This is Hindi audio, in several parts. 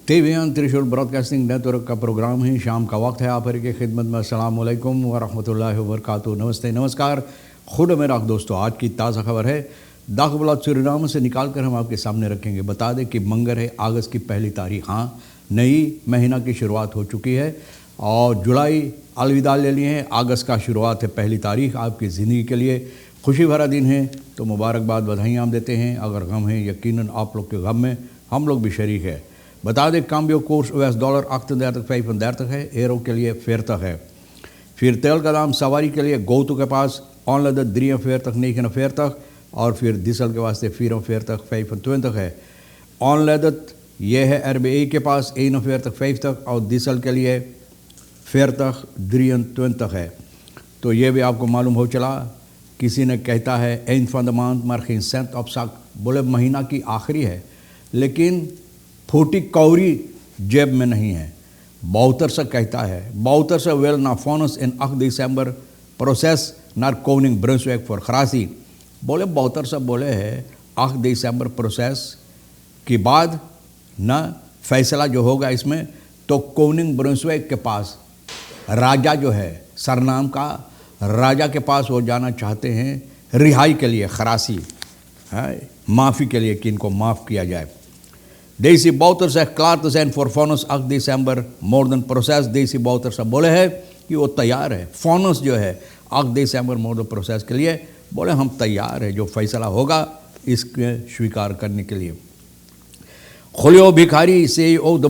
TVN त्रिशूल ब्रॉडकास्टिंग नेटवर्क का प्रोग्राम है। शाम का वक्त है। आप की खिदमत में अस्सलाम वालेकुम व रहमतुल्लाहि व बरकातुहू। नमस्ते, नमस्कार। खुद मेरा दोस्तों, आज की ताज़ा खबर है दाखबला सूरीनाम से निकाल कर हम आपके सामने रखेंगे। बता दें कि मंगर है अगस्त की पहली तारीख। हाँ, नई महीना की शुरुआत हो चुकी है और जुलाई अलविदा ले लिए हैं। अगस्त का शुरुआत है पहली तारीख। आपकी ज़िंदगी के लिए खुशी भरा दिन है, तो मुबारकबाद, बधाइयाँ हम देते हैं। अगर गम है, यकीनन आप लोग के गम में हम लोग भी शरीक है। बता दें काम्बियो कोर्स $US 38 है। एरो के लिए 40 है। फिर तेल का दाम सवारी के लिए गोतु के पास ऑनलद 43 49 और फिर डीजल के वास्ते 44 25 है। ऑनलद ये है RBA के पास 41 और डीजल के लिए 40 23 है। तो ये भी आपको मालूम हो चला। किसी ने कहता है एंड फॉर द मंथ मार geen cent op zak, बोले महीना की आखिरी है लेकिन फूटी कौरी जेब में नहीं है। बाउतर से कहता है बाउतर से वेल ना फोनस इन 8 दिसंबर प्रोसेस नार कोनिंग ब्रंसवेक फॉर खरासी। बोले बाउतर से बोले है 8 दिसंबर प्रोसेस के बाद ना फैसला जो होगा इसमें, तो कोनिंग ब्रंसवेक के पास राजा जो है सरनाम का राजा के पास वो जाना चाहते हैं रिहाई के लिए, खरासी है, माफ़ी के लिए कि इनको माफ़ किया जाए। Deze Bouter zegt klaar te zijn voor vonnis 8 दिसंबर मोर्दन प्रोसेस। देसी बाउतर साहब बोले है कि वो तैयार है फोनस जो है 8 दिसंबर मोर्दन प्रोसेस के लिए। बोले हम तैयार है, जो फैसला होगा इसके स्वीकार करने के लिए। खुलियो भिखारी CEO द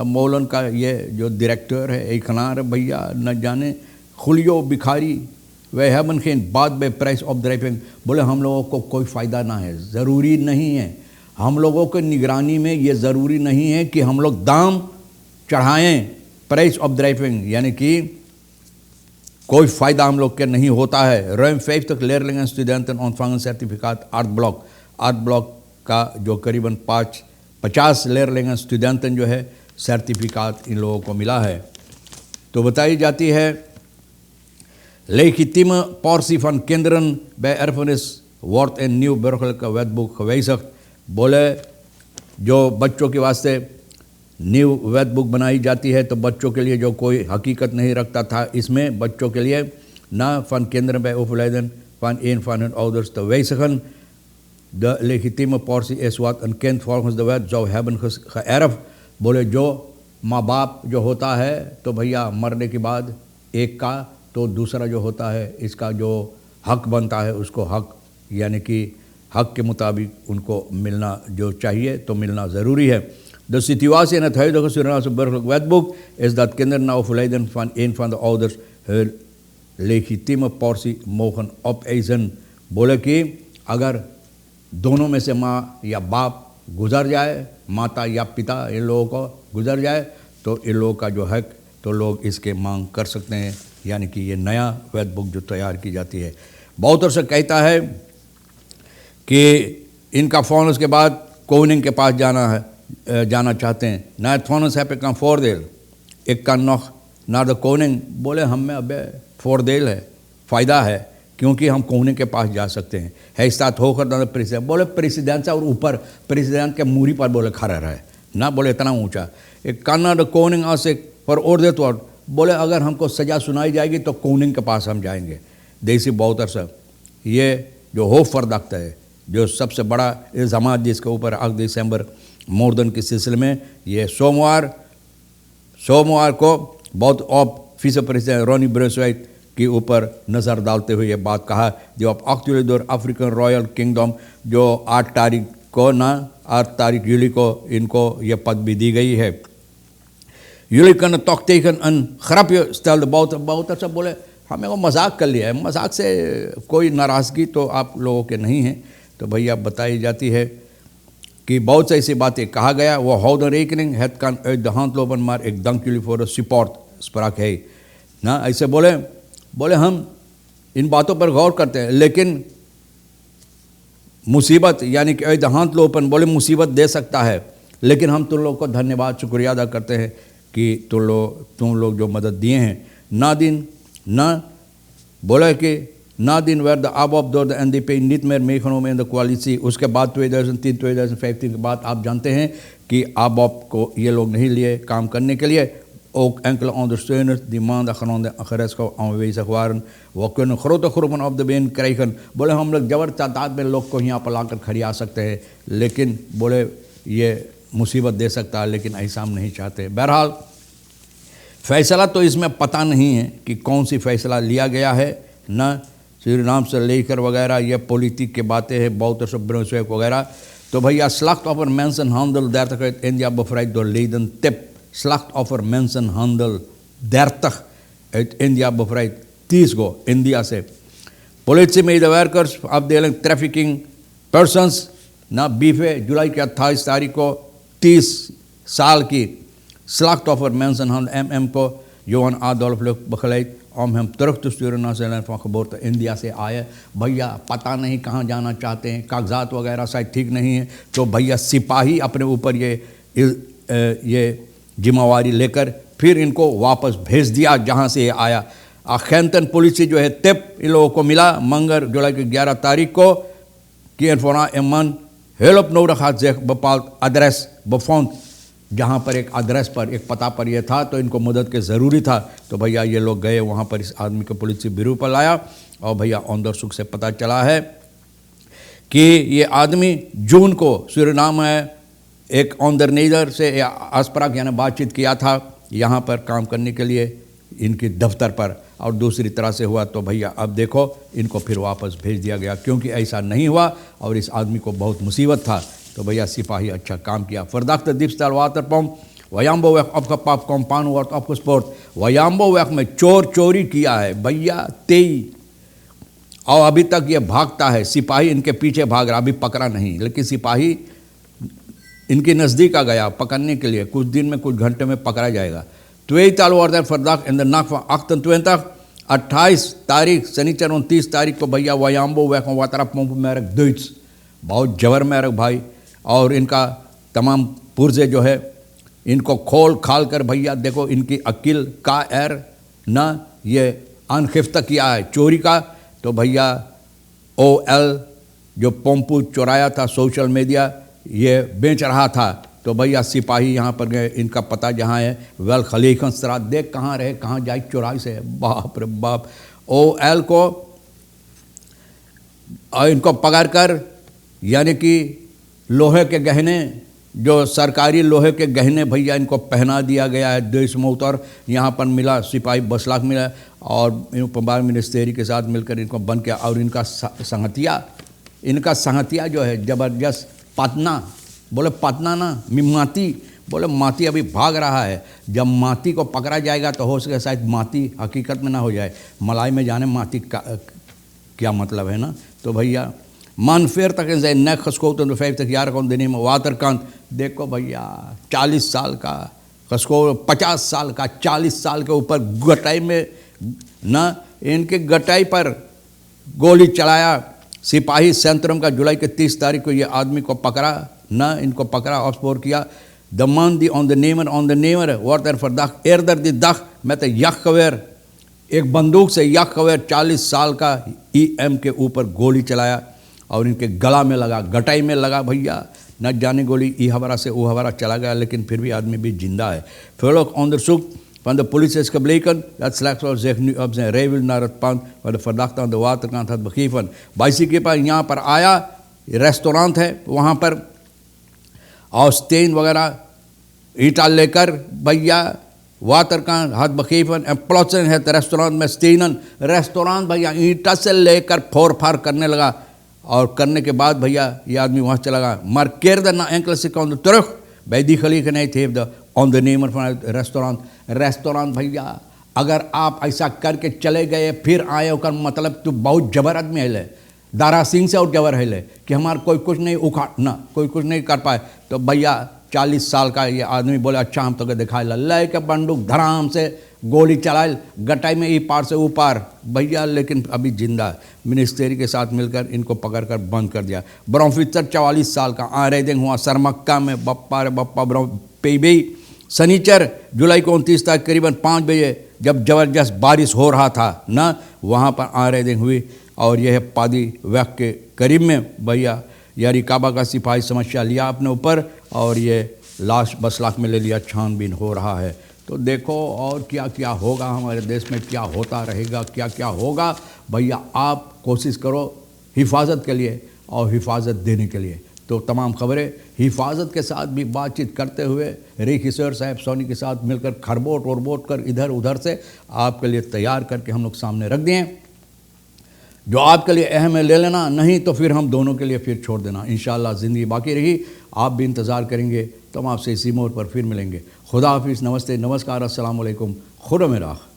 मौलन का ये जो डायरेक्टर है एक नार भैया न जाने खुलियो भिखारी वह है मनखेन बाद में प्राइस ऑफ ड्राइविंग। बोले हम लोगों को कोई फ़ायदा ना है, ज़रूरी नहीं है, हम लोगों के निगरानी में ये ज़रूरी नहीं है कि हम लोग दाम चढ़ाएं प्राइस ऑफ ड्राइविंग, यानी कि कोई फ़ायदा हम लोग के नहीं होता है। रुim 50 leerlingen studenten ontvangen certificaat art block का जो करीबन 50 leerlingen studenten जो है सर्टिफिकात इन लोगों को मिला है। तो बताई जाती है legitieme portie van kinderen bij erfenis wordt een nieuw burgerlijk wetboek gewijzigd। बोले जो बच्चों के वास्ते न्यू वेदबुक बनाई जाती है, तो बच्चों के लिए जो कोई हकीकत नहीं रखता था इसमें बच्चों के लिए ना van kinderen bij overlijden van een van hun ouders te wijzigen। De legitieme portie is wat een kind volgens de wet zou hebben geërfd। बोले जो माँ बाप जो होता है तो भैया मरने के बाद एक का, तो दूसरा जो होता है इसका जो हक बनता है उसको हक, यानी कि हक के मुताबिक उनको मिलना जो चाहिए तो मिलना ज़रूरी है। De situatie in het huidige Surinaamse burgerlijk wetboek is dat kinderen na overlijden van een van de ouders hun legitieme portie mogen opeisen। बोले कि अगर दोनों में से माँ या बाप गुजर जाए, माता या पिता इन लोगों को गुजर जाए, तो इन लोगों का जो हक तो लोग इसके मांग कर सकते हैं, यानी कि ये नया वेदबुक जो तैयार की जाती है। बहुत से कहता है कि इनका फोनस के बाद कोनिंग के पास जाना चाहते हैं। ना फोनस है पे कहाँ फोरदेल एक का नख ना द कोनिंग। बोले हम में अबे फोरदेल है, फ़ायदा है क्योंकि हम कोनिंग के पास जा सकते हैं। है साथ होकर ना प्रेसिडेंट, बोले प्रेसिडेंट और ऊपर प्रेसिडेंट के मूरी पर बोले खड़ा रहे ना, बोले इतना ऊंचा। एक काना द कोनिंग से पर और दे तो बोले अगर हमको सज़ा सुनाई जाएगी तो कोनिंग के पास हम जाएंगे। देसी बाउतर साहब ये जो होप फर्दाख्ता है, जो सबसे बड़ा इल्ज़ामात जिसके ऊपर 8 दिसंबर मोर्दन के सिलसिले में ये सोमवार को बहुत ऑफिस प्रेसिडेंट रोनी ब्रेसवाइट के ऊपर नज़र डालते हुए ये बात कहा। जो अब एक्चुअली दौर अफ्रीकन रॉयल किंगडम जो 8 तारीख जुलाई को इनको ये पद भी दी गई है। jullie kunnen toch tegen een grapje stelde Bouter साहब बोले हमें वो मजाक कर लिया है, मजाक से कोई नाराज़गी तो आप लोगों के नहीं है। तो भैया बताई जाती है कि बहुत सी ऐसी बातें कहा गया। वो houden rekening, het kan uit de hand lopen, maar ik dank jullie voor de support, sprak है ना। ऐसे बोले हम इन बातों पर गौर करते हैं, लेकिन मुसीबत यानी कि uit de hand lopen बोले मुसीबत दे सकता है, लेकिन हम तुम लोग को धन्यवाद शुक्रिया अदा करते हैं कि तुम लोग जो मदद दिए हैं। बोला कि Nadien werd de ABOP door de NDP niet meer meegenomen in de coalitie। उसके बाद 2003-2015 के बाद आप जानते हैं कि आप को ये लोग नहीं लिए काम करने के लिए. Ook enkele ondersteuners die maandag rond de gereedschap aanwezig waren. We kunnen grote groepen op de been krijgen. बोले हम लोग जबर तादाद में लोग को यहाँ पर लाकर खड़िया सकते हैं, लेकिन बोले ये मुसीबत दे सकता है, लेकिन ऐसा हम नहीं चाहते. बहरहाल फैसला तो इसमें पता नहीं है कि कौन सी फैसला लिया गया है, न सूरीनाम से लेकर वगैरह ये पॉलिटिक की बातें हैं, बहुत से ब्रोसवेक वगैरह. तो भैया slachtoffer mensenhandel 30 uit India bevrijd door leden tip. Slachtoffer mensenhandel 30 uit India bevrijd, 30 को इंडिया से. Police medewerkers afdeling trafficking persons ना 20 जुलाई की 28 तारीख को 30 साल की slachtoffer mensenhandel MM को Johan Adolf Luc begeleid om hem terug te sturen naar zijn land van geboorte. India से आए. भैया पता नहीं कहाँ जाना चाहते हैं, कागजात वगैरह शायद ठीक नहीं है, तो भैया सिपाही अपने ऊपर ये जिम्मेवारी लेकर फिर इनको वापस भेज दिया जहाँ से ये आया. Agenten politie जो है टिप इन लोगों को मिला मंगल जुलाई की 11 तारीख को कि een man hulp nodig had, zich bepaald adres bevond. जहाँ पर एक एड्रेस पर, एक पता पर यह था, तो इनको मदद के ज़रूरी था. तो भैया ये लोग गए वहाँ पर, इस आदमी को पुलिस ब्यूरो पर लाया और भैया ऑन सुख से पता चला है कि ये आदमी जून को सूरीनाम में एक ऑनदरनेदर से आसपराग यानी बातचीत किया था यहाँ पर काम करने के लिए इनकी दफ्तर पर, और दूसरी तरह से हुआ. तो भैया अब देखो इनको फिर वापस भेज दिया गया, क्योंकि ऐसा नहीं हुआ और इस आदमी को बहुत मुसीबत था. तो भैया सिपाही अच्छा काम किया. Verdachte diefstal waterpomp Wayambo-weg opgepakt, compaan wordt opgespoord. Wayambo-weg में चोरी किया है भैया 23, और अभी तक ये भागता है. सिपाही इनके पीछे भाग रहा, अभी पकड़ा नहीं, लेकिन सिपाही इनके नज़दीक आ गया पकड़ने के लिए. कुछ दिन में, कुछ घंटे में पकड़ा जाएगा. tweetal wordt verdacht in de nacht van 28 तारीख शनिचर 29 तारीख को भैया Wayambo-weg में waterpomp merk Duits, बहुत जबर merk भाई. और इनका तमाम पुर्जे जो है इनको खोल खाल कर भैया देखो इनकी अकिल का एर ना ये अनखिफ्त किया है चोरी का. तो भैया OL जो पंपू चुराया था सोशल मीडिया ये बेच रहा था. तो भैया सिपाही यहाँ पर गए, इनका पता जहाँ है वेल खलीखन सरा, देख कहाँ रहे कहाँ जाए चुराई से. बाप रे बाप. OL को और इनको पकड़ कर यानी कि लोहे के गहने, जो सरकारी लोहे के गहने भैया इनको पहना दिया गया है. देश मोहतर यहाँ पर मिला, सिपाही 10 लाख मिला, और पंबार मिनिस्ट्री के साथ मिलकर इनको बंद किया. और इनका संगतिया जो है ज़बरदस्त पतना, बोले पतना ना माती, बोले माती अभी भाग रहा है. जब माती को पकड़ा जाएगा तो हो सके शायद माती हकीकत में ना हो जाए, मलाई में जाने माती का क्या मतलब है ना. तो भैया man 40 in zijn nek geschoten door 50-jarige ondernemer Waterkant. देखो भैया 40 साल का खसको, 50 साल का, 40 साल के ऊपर गटाई में ना इनके गटाई पर गोली चलाया. सिपाही सेंट्रम का जुलाई के 30 तारीख को ये आदमी को पकड़ा ना, इनको पकड़ा और स्पोर किया. De man die ondernemer wordt verdacht eerder die dag met een jachtgeweer, एक बंदूक से jachtgeweer 40 साल का EM के ऊपर गोली चलाया और इनके गला में लगा, गटाई में लगा. भैया न जाने गोली ई हवारा से ओ हवारा चला गया, लेकिन फिर भी आदमी भी जिंदा है. Voorlopig onderzoek van de politie is gebleken dat slachtoffer zich nu op zijn rij wil naar het pand waar de verdachte aan de waterkant had begeven. बाइसी के पास यहाँ पर आया, रेस्टोरेंट है वहाँ पर, और स्टेन वगैरह ईटा लेकर भैया waterkant had begeven en plotseling het restaurant met stenen, restaurant भैया ईटा से लेकर फोड़ फाड़ करने लगा. और करने के बाद भैया ये आदमी वहाँ चला गया. markeerde na enkele seconden terug bij die gelegenheid heeft de ondernemer van het restaurant भैया अगर आप ऐसा करके चले गए फिर आए होकर मतलब तो बहुत जबर आदमी है, दारा सिंह से और जबर है कि हमारा कोई कुछ नहीं उखाड़ना, कोई कुछ नहीं कर पाए. तो भैया 40 साल का ये आदमी बोले अच्छा हम तो दिखाए ला के बंदूक धराम से गोली चलाए गटाई में ई पार से ऊपर भैया, लेकिन अभी जिंदा है. मिनिस्ट्री के साथ मिलकर इनको पकड़कर बंद कर दिया. ब्रॉम्फिचर 44 साल का आरेदिंग हुआ सरमक्का में. बप्पा रे बप्पा पेबी शनिचर जुलाई को 29 तारीख करीबन 5 बजे जब ज़बरदस्त बारिश हो रहा था ना, वहाँ पर आरेदिंग हुई. और यह पादी वैक के करीब में भैया यारी काबा का सिपाही समस्या लिया अपने ऊपर और ये लाश बस लाख में ले लिया, छानबीन हो रहा है। तो देखो और क्या क्या होगा, हमारे देश में क्या होता रहेगा, क्या क्या होगा। भैया आप कोशिश करो हिफाजत के लिए और हिफाजत देने के लिए। तो तमाम खबरें हिफाजत के साथ भी बातचीत करते हुए रे किशोर साहब सोनी के साथ मिलकर खरबोट वरबोट कर इधर उधर से आपके लिए तैयार करके हम लोग सामने रख दिए। जो आपके लिए अहम है ले लेना, नहीं तो फिर हम दोनों के लिए फिर छोड़ देना। इंशाअल्लाह ज़िंदगी बाकी रही, आप भी इंतज़ार करेंगे, तो हम आपसे इसी मोड़ पर फिर मिलेंगे। खुदा हाफिज़, नमस्ते, नमस्कार, अस्सलाम वालेकुम, खुदा में राह।